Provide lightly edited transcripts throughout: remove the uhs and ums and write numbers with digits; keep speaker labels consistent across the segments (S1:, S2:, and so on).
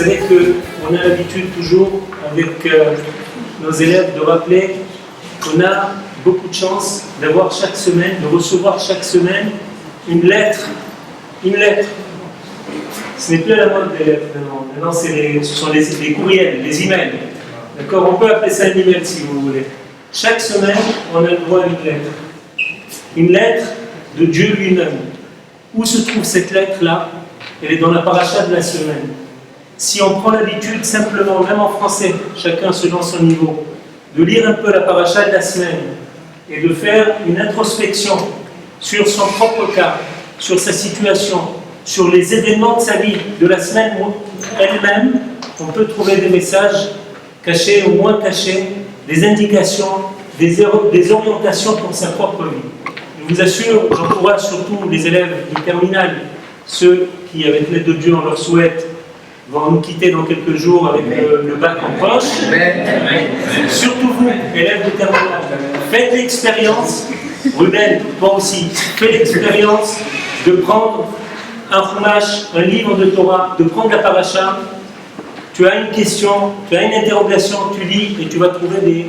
S1: savez qu'on a l'habitude toujours, avec nos élèves, de rappeler qu'on a beaucoup de chance d'avoir chaque semaine, de recevoir chaque semaine une lettre. Une lettre. Ce n'est plus à la mode des lettres maintenant. Maintenant, ce sont les courriels, les emails. D'accord? On peut appeler ça un email si vous voulez. Chaque semaine, on a le droit à une lettre. Une lettre de Dieu lui-même. Où se trouve cette lettre-là? Elle est dans la paracha de la semaine. Si on prend l'habitude simplement, même en français, chacun selon son niveau, de lire un peu la paracha de la semaine et de faire une introspection sur son propre cas, sur sa situation, sur les événements de sa vie, de la semaine elle-même, on peut trouver des messages cachés ou moins cachés, des indications, des orientations pour sa propre vie. Je vous assure, j'encourage surtout les élèves du terminal, ceux qui, avec l'aide de Dieu, on leur souhaite, vont nous quitter dans quelques jours avec le bac en poche. Surtout vous, élèves du terminal, faites l'expérience, Ruben, toi aussi, fais l'expérience de prendre un chumash, un livre de Torah, de prendre la paracha. Tu as une question, tu as une interrogation, tu lis et tu vas trouver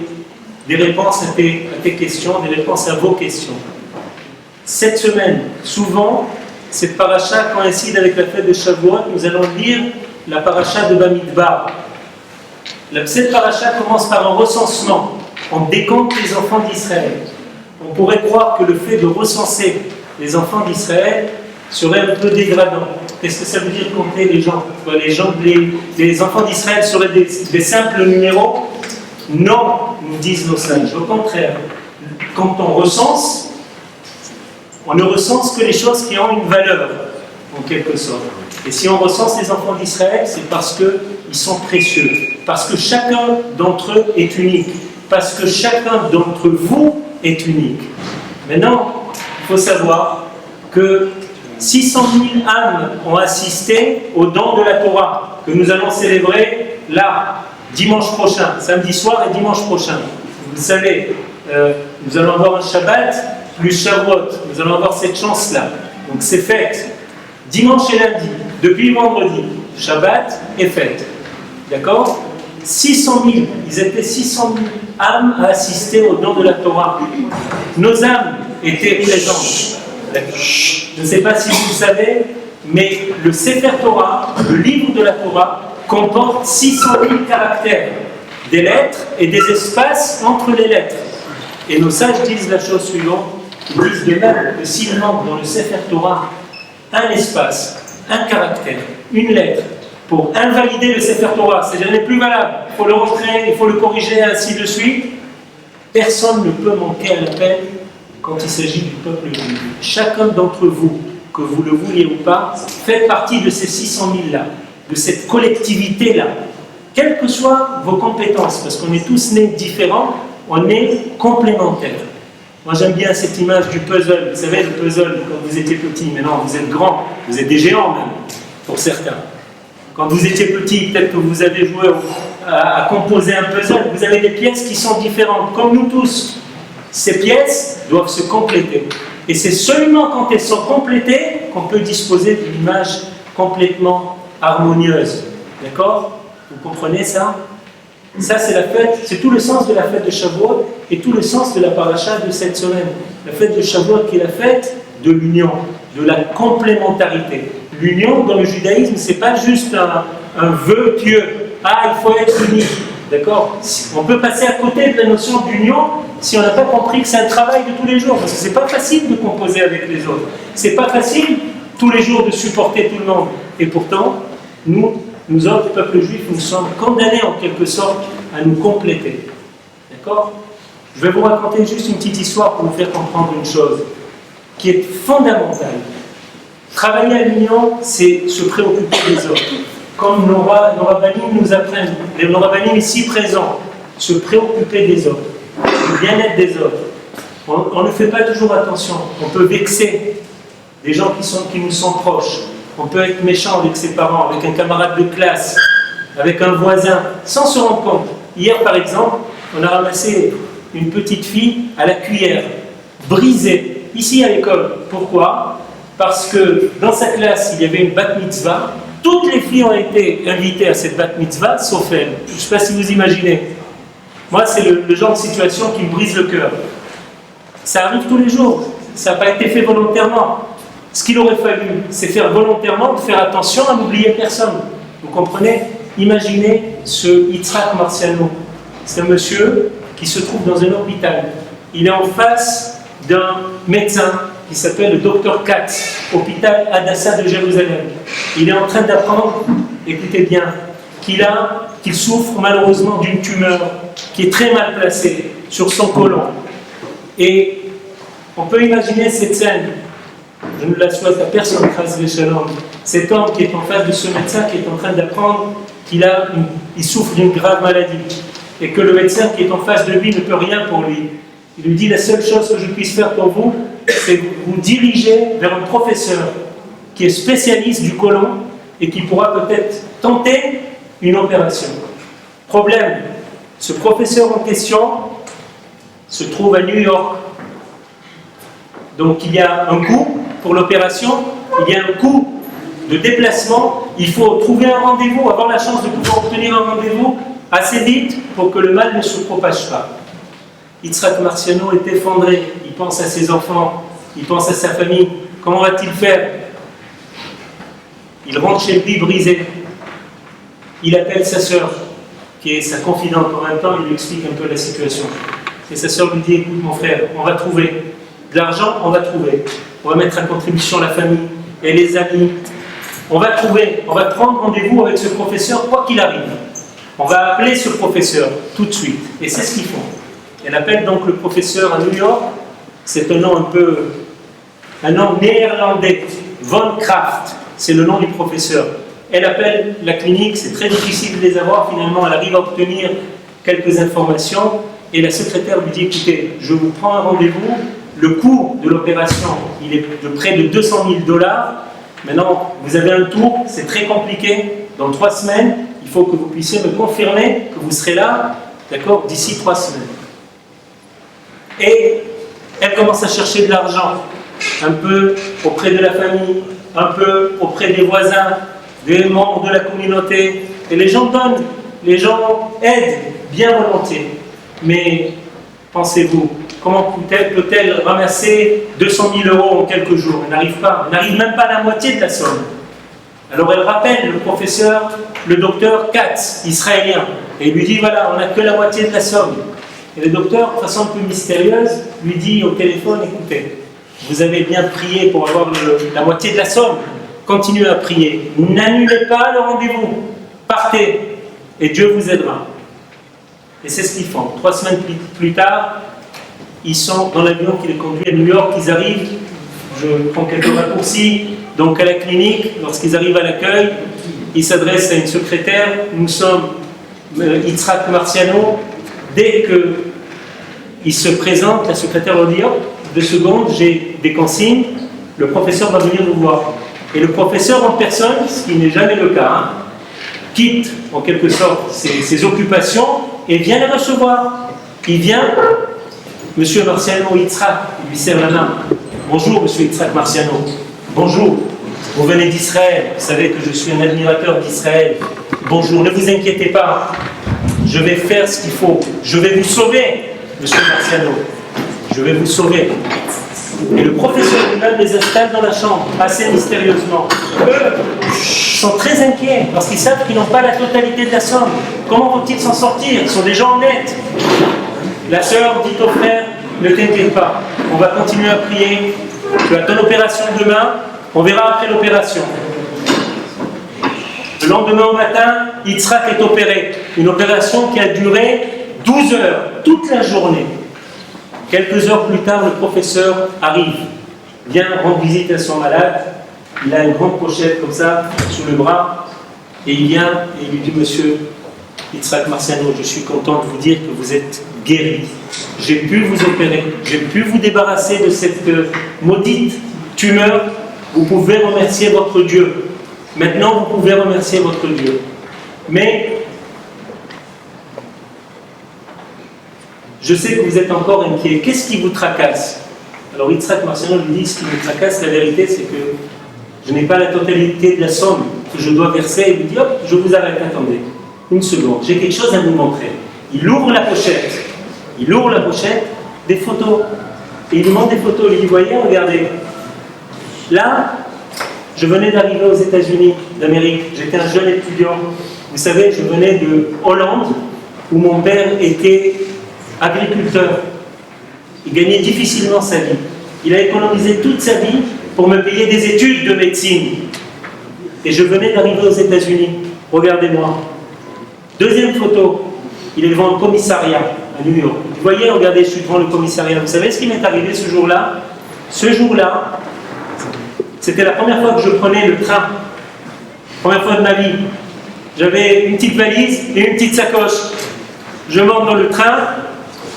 S1: des réponses à tes questions, des réponses à vos questions. Cette semaine, souvent, cette paracha coïncide avec la fête de Shavuot. Nous allons lire la paracha de Bamidbar. Cette paracha commence par un recensement. On décompte les enfants d'Israël. On pourrait croire que le fait de recenser les enfants d'Israël serait un peu dégradant. Qu'est-ce que ça veut dire compter les gens? Les enfants d'Israël seraient des simples numéros? Non, nous disent nos sages. Au contraire, quand on recense, on ne recense que les choses qui ont une valeur, en quelque sorte. Et si on recense les enfants d'Israël, c'est parce qu'ils sont précieux, parce que chacun d'entre eux est unique, parce que chacun d'entre vous est unique. Maintenant, il faut savoir que 600 000 âmes ont assisté au don de la Torah, que nous allons célébrer là, dimanche prochain, samedi soir et dimanche prochain. Vous savez, nous allons avoir un Shabbat plus Shavuot, nous allons avoir cette chance-là. Donc c'est fête. Dimanche et lundi, depuis vendredi, Shabbat et fête. D'accord? 600 000, ils étaient 600 000 âmes à assister au don de la Torah. Nos âmes étaient présentes. Je ne sais pas si vous le savez, mais le Sefer Torah, le livre de la Torah, comporte 600 000 caractères, des lettres et des espaces entre les lettres. Et nos sages disent la chose suivante, ils disent de même que s'il manque dans le Sefer Torah un espace, un caractère, une lettre, pour invalider le Sefer Torah, c'est-à-dire n'est plus valable, il faut le recréer, il faut le corriger, ainsi de suite, personne ne peut manquer à l'appel quand il s'agit du peuple juif. Chacun d'entre vous, que vous le vouliez ou pas, fait partie de ces 600 000-là, de cette collectivité-là. Quelles que soient vos compétences, parce qu'on est tous nés différents, on est complémentaires. Moi j'aime bien cette image du puzzle. Vous savez, le puzzle, quand vous étiez petit, maintenant vous êtes grands, vous êtes des géants même, pour certains. Quand vous étiez petit, peut-être que vous avez joué à composer un puzzle, vous avez des pièces qui sont différentes, comme nous tous. Ces pièces doivent se compléter. Et c'est seulement quand elles sont complétées qu'on peut disposer d'une image complètement harmonieuse. D'accord? Vous comprenez ça? Ça, c'est la fête, c'est tout le sens de la fête de Shavuot et tout le sens de la paracha de cette semaine. La fête de Shavuot qui est la fête de l'union, de la complémentarité. L'union dans le judaïsme, c'est pas juste un vœu pieux. Ah, il faut être unis. D'accord? On peut passer à côté de la notion d'union si on n'a pas compris que c'est un travail de tous les jours. Parce que c'est pas facile de composer avec les autres. C'est pas facile tous les jours de supporter tout le monde. Et pourtant, nous autres, peuple juif, nous sommes condamnés en quelque sorte à nous compléter. D'accord? Je vais vous raconter juste une petite histoire pour vous faire comprendre une chose qui est fondamentale. Travailler à l'union, c'est se préoccuper des autres. Comme nos rabbinim nous apprennent, les rabbinim ici présents, se préoccuper des autres, du bien-être des autres. On ne fait pas toujours attention. On peut vexer des gens qui nous sont proches. On peut être méchant avec ses parents, avec un camarade de classe, avec un voisin, sans se rendre compte. Hier, par exemple, on a ramassé une petite fille à la cuillère, brisée, ici à l'école. Pourquoi? Parce que dans sa classe, il y avait une bat mitzvah, Toutes les filles ont été invitées à cette bat mitzvah, sauf elle. Je ne sais pas si vous imaginez. Moi, c'est le genre de situation qui me brise le cœur. Ça arrive tous les jours. Ça n'a pas été fait volontairement. Ce qu'il aurait fallu, c'est faire volontairement, de faire attention à n'oublier personne. Vous comprenez? Imaginez ce Yitzhak Marciano. C'est un monsieur qui se trouve dans un hôpital. Il est en face d'un médecin qui s'appelle le Dr Katz, hôpital Hadassah de Jérusalem. Il est en train d'apprendre, écoutez bien, qu'il souffre malheureusement d'une tumeur qui est très mal placée sur son côlon. Et on peut imaginer cette scène. Je ne la souhaite à personne, Chas v'Shalom. Cet homme qui est en face de ce médecin qui est en train d'apprendre qu'il souffre d'une grave maladie et que le médecin qui est en face de lui ne peut rien pour lui. Il lui dit: la seule chose que je puisse faire pour vous, c'est vous diriger vers un professeur qui est spécialiste du côlon et qui pourra peut-être tenter une opération. Problème, ce professeur en question se trouve à New York. Donc il y a un coût pour l'opération, il y a un coût de déplacement, il faut trouver un rendez-vous, avoir la chance de pouvoir obtenir un rendez-vous assez vite pour que le mal ne se propage pas. Yitzhak Marciano est effondré, il pense à ses enfants, il pense à sa famille. Comment va-t-il faire? Il rentre chez lui brisé. Il appelle sa sœur, qui est sa confidente. En même temps, il lui explique un peu la situation. Et sa sœur lui dit: écoute mon frère, on va trouver de l'argent, on va trouver. On va mettre à contribution la famille et les amis. On va trouver, on va prendre rendez-vous avec ce professeur, quoi qu'il arrive. On va appeler ce professeur tout de suite. Et c'est ce qu'ils font. Elle appelle donc le professeur à New York. C'est un nom un nom néerlandais. Von Kraft, c'est le nom du professeur. Elle appelle la clinique, c'est très difficile de les avoir. Finalement, elle arrive à obtenir quelques informations. Et la secrétaire lui dit: écoutez, je vous prends un rendez-vous. Le coût de l'opération, il est de près de $200 000. Maintenant, vous avez un tour, c'est très compliqué. Dans 3 semaines, il faut que vous puissiez me confirmer que vous serez là, d'accord, d'ici 3 semaines. Et elle commence à chercher de l'argent, un peu auprès de la famille, un peu auprès des voisins, des membres de la communauté. Et les gens donnent, les gens aident bien volontiers. Mais pensez-vous, comment peut-elle ramasser 200 000 € en quelques jours? Elle n'arrive pas, elle n'arrive même pas à la moitié de la somme. Alors elle rappelle le professeur, le docteur Katz, israélien, et il lui dit: voilà, on n'a que la moitié de la somme. Et le docteur, de façon un peu mystérieuse, lui dit au téléphone: écoutez, vous avez bien prié pour avoir la moitié de la somme, continuez à prier, n'annulez pas le rendez-vous, partez, et Dieu vous aidera. Et c'est ce qu'ils font. 3 semaines plus tard, ils sont dans l'avion qui les conduit à New York, ils arrivent, je prends quelques raccourcis, donc à la clinique. Lorsqu'ils arrivent à l'accueil, ils s'adressent à une secrétaire: nous sommes Yitzhak Marciano. Dès qu'ils se présentent, la secrétaire leur dit: oh, 2 secondes, j'ai des consignes, le professeur va venir vous voir. Et le professeur en personne, ce qui n'est jamais le cas, quitte en quelque sorte ses occupations et vient les recevoir. Il vient, Monsieur Marciano, Yitzhak, il lui serre la main. Bonjour Monsieur Yitzhak Marciano, bonjour, vous venez d'Israël, vous savez que je suis un admirateur d'Israël. Bonjour, ne vous inquiétez pas, je vais faire ce qu'il faut, je vais vous sauver, Monsieur Marciano, je vais vous sauver. Et le professeur lui-même les installe dans la chambre, assez mystérieusement. Eux sont très inquiets, parce qu'ils savent qu'ils n'ont pas la totalité de la somme. Comment vont-ils s'en sortir? Ils sont des gens honnêtes. La sœur dit au frère: ne t'inquiète pas, on va continuer à prier, tu as ton opération demain, on verra après l'opération. Le lendemain au matin, Yitzhak est opéré. Une opération qui a duré 12 heures, toute la journée. Quelques heures plus tard, le professeur arrive, vient rendre visite à son malade. Il a une grande pochette comme ça, sous le bras, et il vient et il lui dit: Monsieur Yitzhak Marciano, je suis content de vous dire que vous êtes guéri. J'ai pu vous opérer, j'ai pu vous débarrasser de cette maudite tumeur. Vous pouvez remercier votre Dieu. Maintenant, vous pouvez remercier votre Dieu. Mais je sais que vous êtes encore inquiet. Qu'est-ce qui vous tracasse? Alors Yitzhak Marciano lui dit: ce qui me tracasse, la vérité, c'est que je n'ai pas la totalité de la somme. que je dois verser, il me dit, hop, je vous arrête, attendez, une seconde, j'ai quelque chose à vous montrer. Il ouvre la pochette, des photos, et il demande des photos, il dit, voyez, regardez, là, je venais d'arriver aux États-Unis d'Amérique, j'étais un jeune étudiant, vous savez, je venais de Hollande, où mon père était agriculteur, il gagnait difficilement sa vie, il a économisé toute sa vie pour me payer des études de médecine, et je venais d'arriver aux États-Unis, regardez-moi. Deuxième photo, il est devant le commissariat à New York. Vous voyez, regardez, je suis devant le commissariat. Vous savez ce qui m'est arrivé ce jour-là? Ce jour-là, c'était la première fois que je prenais le train. Première fois de ma vie. J'avais une petite valise et une petite sacoche. Je monte dans le train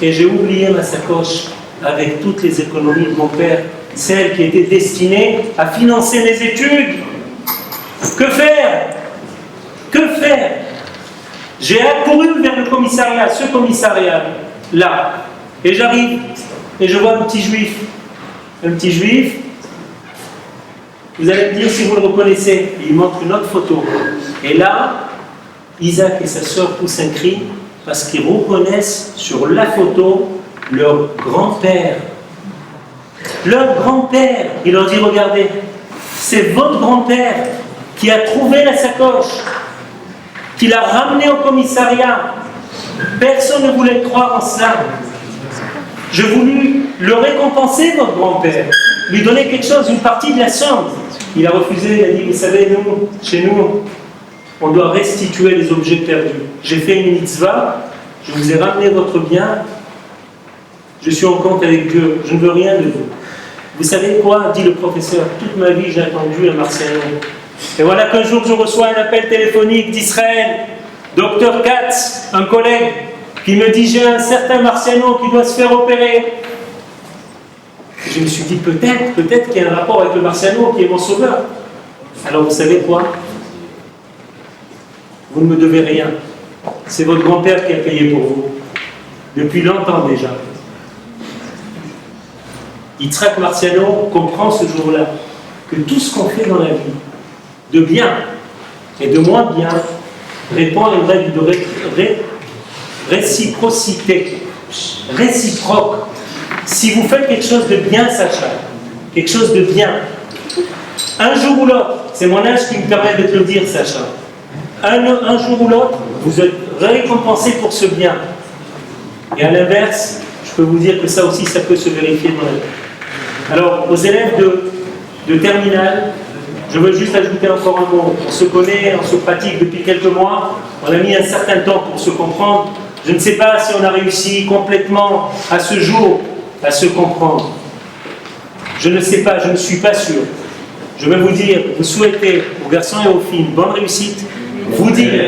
S1: et j'ai oublié ma sacoche avec toutes les économies de mon père, celles qui étaient destinées à financer mes études. Que faire? Que faire? J'ai accouru vers le commissariat, ce commissariat-là, et j'arrive, et je vois un petit juif. Un petit juif, vous allez me dire si vous le reconnaissez, il montre une autre photo. Et là, Isaac et sa sœur poussent un cri, parce qu'ils reconnaissent sur la photo leur grand-père. Leur grand-père, il leur dit, regardez, c'est votre grand-père qui a trouvé la sacoche, qui l'a ramené au commissariat. Personne ne voulait croire en cela. Je voulus le récompenser, votre grand-père, lui donner quelque chose, une partie de la somme. Il a refusé, il a dit, vous savez, nous, chez nous, on doit restituer les objets perdus. J'ai fait une mitzvah, je vous ai ramené votre bien, je suis en compte avec Dieu, je ne veux rien de vous. Vous savez quoi, dit le professeur, toute ma vie j'ai attendu un Marciano. Et voilà qu'un jour je reçois un appel téléphonique d'Israël, Dr Katz, un collègue, qui me dit j'ai un certain Marciano qui doit se faire opérer. Et je me suis dit peut-être qu'il y a un rapport avec le Marciano qui est mon sauveur. Alors vous savez quoi? Vous ne me devez rien. C'est votre grand-père qui a payé pour vous. Depuis longtemps déjà. Yitzhak Marciano comprend ce jour-là que tout ce qu'on fait dans la vie, de bien et de moins bien, répond à une règle de réciprocité, réciproque. Si vous faites quelque chose de bien, Sacha, quelque chose de bien, un jour ou l'autre, c'est mon âge qui me permet de te le dire, Sacha, un jour ou l'autre, vous êtes récompensé pour ce bien. Et à l'inverse, je peux vous dire que ça aussi, ça peut se vérifier dans la vie. Alors, aux élèves de terminale, je veux juste ajouter encore un mot. On se connaît, on se pratique depuis quelques mois. On a mis un certain temps pour se comprendre. Je ne sais pas si on a réussi complètement à ce jour à se comprendre. Je ne sais pas, je ne suis pas sûr. Je vais vous dire, vous souhaitez aux garçons et aux filles une bonne réussite. Vous dire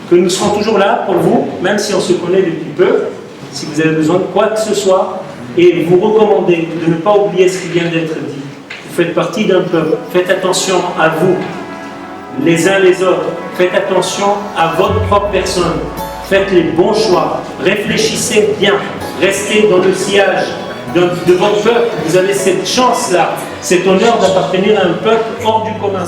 S1: que nous serons toujours là pour vous, même si on se connaît depuis peu, si vous avez besoin de quoi que ce soit, et vous recommander de ne pas oublier ce qui vient d'être dit. Vous faites partie d'un peuple, faites attention à vous, les uns les autres, faites attention à votre propre personne, faites les bons choix, réfléchissez bien, restez dans le sillage de votre peuple. Vous avez cette chance-là, cet honneur d'appartenir à un peuple hors du commun.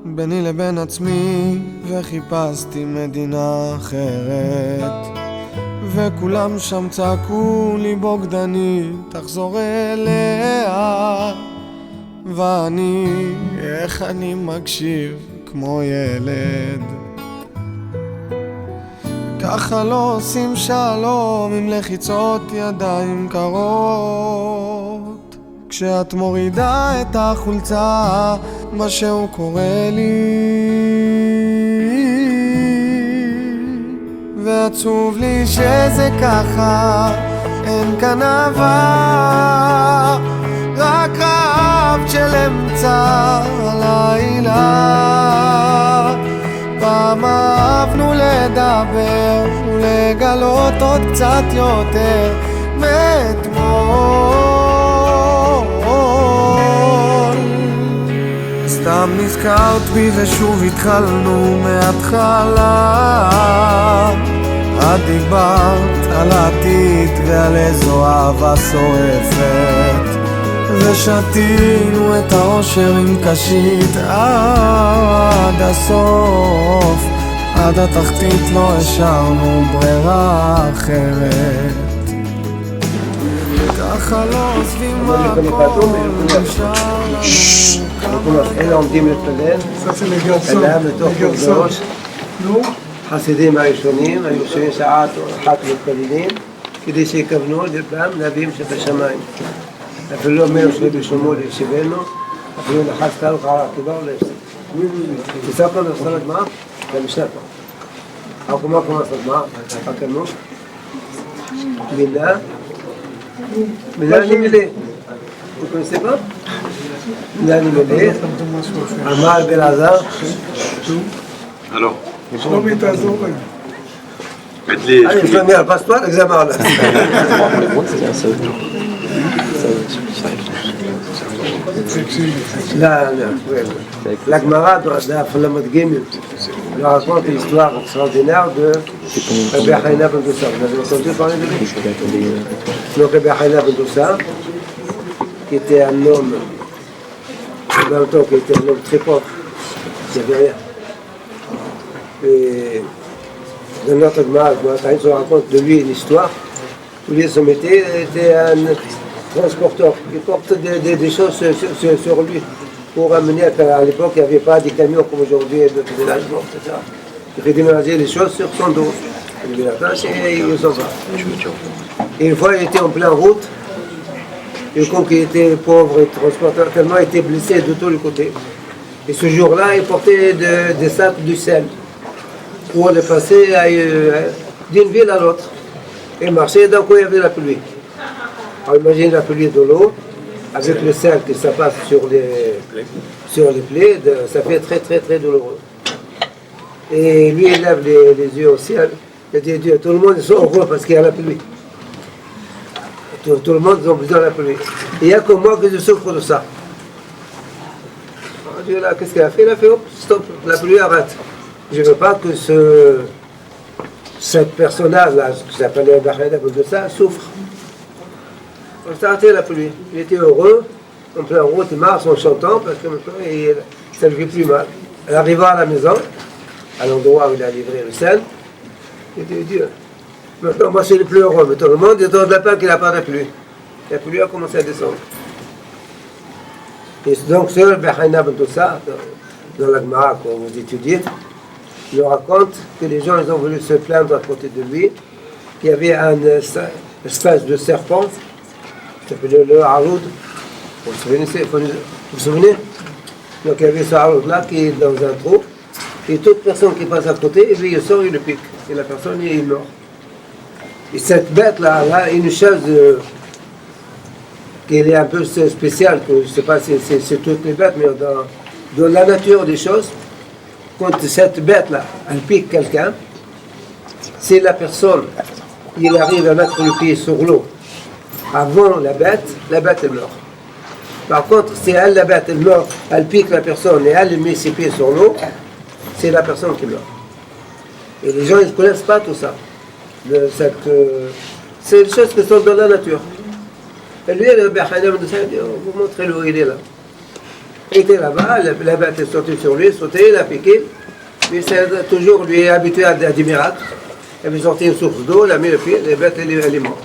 S2: ביני לבין עצמי וחיפשתי מדינה אחרת וכולם שם צעקו לי בוגדני תחזור אליה ואני איך אני מקשיב כמו ילד ככה לא עושים שלום עם לחיצות ידיים קרות כשאת מורידה את החולצה משהו קורה לי ועצוב לי שזה ככה אין כאן אהבה רק רעב של אמצע הלילה פעם אהבנו לדבר ולגלות עוד קצת יותר מאתמול סתם נזכרת בי ושוב התחלנו מההתחלה את דיברת על העתיד ועל איזו אהבה שורפת, ושתינו את האושר עם קשית עד הסוף, עד התחתית לא השארנו ברירה אחרת. ככה לא עוזבים הכל, נשאר לנו
S3: אלה עומדים להתפלל, אליהם לתוך קודש. חסידים הראשונים היו יושבים שעה אחת מתפללים כדי שיכוונו לפעם נביאים שבשמיים. אפילו לא אומר שבשלמה לישיבנו, אפילו לחצת לך על הקיבה או להפסיק. תספר לנו סתם הגמרא? זה משנה פה. הקומה קומה סתם הגמרא, הקנו. מילה אני מלא. vous connaissez pas? מילה אני מלא. אמר בן עזר.
S4: Alors,
S5: שלומי, תעזור להם.
S3: Allez, Shlomi, passe-toi l'examen là. La Gemara דף ל"ג raconte l'histoire extraordinaire de Rabbi Haina ben Dossa. Vous avez entendu parler de lui? Donc Rabbi Haina ben Dossa, qui était un homme, en même temps qui était un homme très pauvre, qui n'avait rien. Et dans notre Gemara, on raconte de lui une histoire où lui, son métier était un transporteur qui porte des choses sur lui pour amener, à l'époque il n'y avait pas des camions comme aujourd'hui de déménagement, etc. Il fait déménager les choses sur son dos. Et il s'en va. Et une fois il était en pleine route, et comme il était pauvre et transporteur, tellement il était blessé de tous les côtés. Et ce jour-là, il portait des sacs de sel pour le passer d'une ville à l'autre. Et marcher, d'un coup il y avait la pluie. Alors imagine la pluie de l'eau, avec le sel que ça passe sur les plaies, ça fait très très très douloureux. Et lui il lève les yeux au ciel, il dit Dieu, tout le monde est heureux parce qu'il y a la pluie. Tout le monde a besoin de la pluie. Et il n'y a que moi que je souffre de ça. Alors Dieu là, qu'est-ce qu'il a fait? Il a fait hop, stop, la pluie arrête. Je ne veux pas que cette personne-là, qui s'appelait Bahreïn de ça, souffre. On s'est arrêté la pluie. Il était heureux, en plein route, il marche en chantant, parce que maintenant, ça ne lui fait plus mal. En arrivant à la maison, à l'endroit où il a livré le sel, il dit Dieu, maintenant moi je suis le plus heureux, mais tout le monde est dans la peine qu'il n'a pas de pluie. La pluie a commencé à descendre. Et donc, ce Bahreïn de ça, dans la Gemara qu'on vous étudiez, il raconte que les gens ils ont voulu se plaindre à côté de lui, qu'il y avait une espèce de serpent, qui s'appelait le Haroud. Vous vous souvenez? Donc il y avait ce Haroud-là qui est dans un trou, et toute personne qui passe à côté, et lui il sort, il le pique, et la personne il meurt. Et cette bête-là, elle a une chose qui est un peu spéciale, que je ne sais pas si c'est toutes les bêtes, mais dans la nature des choses, quand cette bête-là, elle pique quelqu'un, si la personne, il arrive à mettre le pied sur l'eau avant la bête elle meurt. Par contre, si elle, la bête, elle meurt, elle pique la personne et elle met ses pieds sur l'eau, c'est la personne qui meurt. Et les gens, ils ne connaissent pas tout ça. C'est des choses qui sont dans la nature. Et lui, le Bahreïn de ça, il dit, vous montrez-le où il est là. Il était là-bas, la bête est sortie sur lui, sauté, il a piqué. Mais c'est toujours lui est habitué à des miracles. Il avait sorti une source d'eau, il a mis le pied, la bête elle est morte.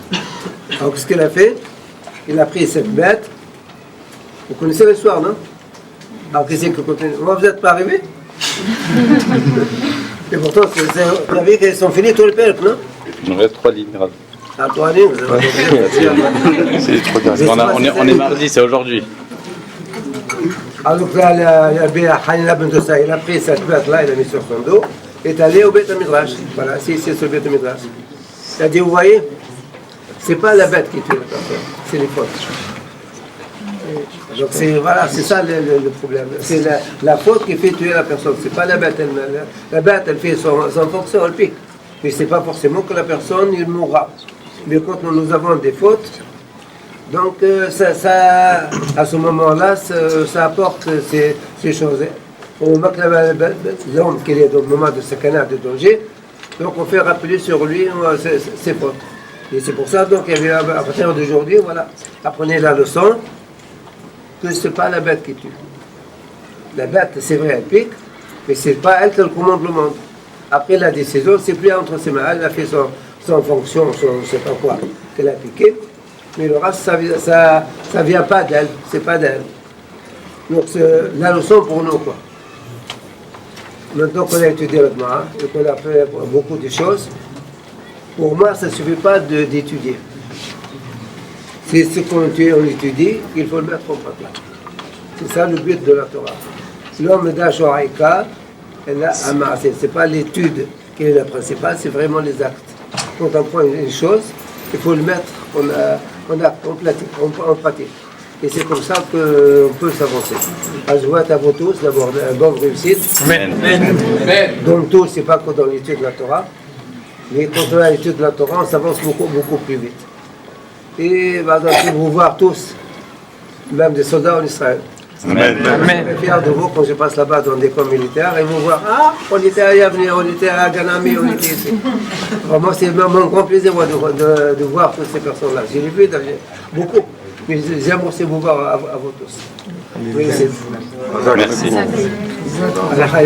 S3: Alors qu'est-ce qu'il a fait? Il a pris cette bête. Vous connaissez l'histoire, non? Alors qu'est-ce que continue? Moi, vous n'êtes pas arrivé? Et pourtant, vous avez qu'ils sont finis tous les peuples, non?
S4: il nous reste 3 lignes.
S3: Ah, 3 lignes, vous avez
S4: C'est trop bien. On est mardi, c'est aujourd'hui.
S3: Alors là, Haina ben Dossa, il a pris cette bête-là, il a mis sur son dos, et est allé au Beth Midrash. Voilà, c'est sur le Beth Midrash. Il a dit, vous voyez, c'est pas la bête qui tue la personne, c'est les fautes. Donc c'est ça le problème. C'est la faute qui fait tuer la personne. C'est pas la bête elle-même. La bête elle fait son fonction, elle pique. Mais c'est pas forcément que la personne il mourra. Mais quand nous avons des fautes, donc ça à ce moment-là, ça apporte ces choses. Au moment que l'homme qui est dans le moment de sakana, de danger, donc on fait rappeler sur lui ses fautes. Et c'est pour ça donc, à partir d'aujourd'hui, voilà, apprenez la leçon que ce n'est pas la bête qui tue. La bête, c'est vrai, elle pique, mais ce n'est pas elle qui commande le monde. Après la décision, c'est plus entre ses mains. Elle a fait son fonction, son je ne sais pas quoi, qu'elle a piqué. Mais le reste, ça ne vient pas d'elle, c'est pas d'elle. Donc c'est la leçon pour nous, quoi. Maintenant qu'on a étudié le Gemara et qu'on a fait beaucoup de choses, pour moi, ça ne suffit pas d'étudier. C'est ce qu'on étudie, il faut le mettre en pratique. C'est ça le but de la Torah. L'homme d'Ashoraïka, elle a amassé. Ce n'est pas l'étude qui est la principale, c'est vraiment les actes. Quand on prend une chose, il faut le mettre en pratique. Et c'est comme ça qu'on peut s'avancer. Je vois à vous tous d'avoir une bonne réussite.
S4: Amen.
S3: Donc tout, c'est pas que dans l'étude de la Torah. Mais quand on a l'étude de la Torah, on s'avance beaucoup, beaucoup plus vite. Et vous voir tous, même des soldats en Israël.
S4: Amen.
S3: Je suis fier de vous quand je passe là-bas dans des camps militaires et vous voir, on était à Yavne, on était à Ganami, on était ici. Vraiment, c'est mon grand plaisir de voir toutes ces personnes-là. J'ai vu beaucoup, mais j'aime aussi vous voir à vous tous. Oui,
S4: Merci.
S3: Allah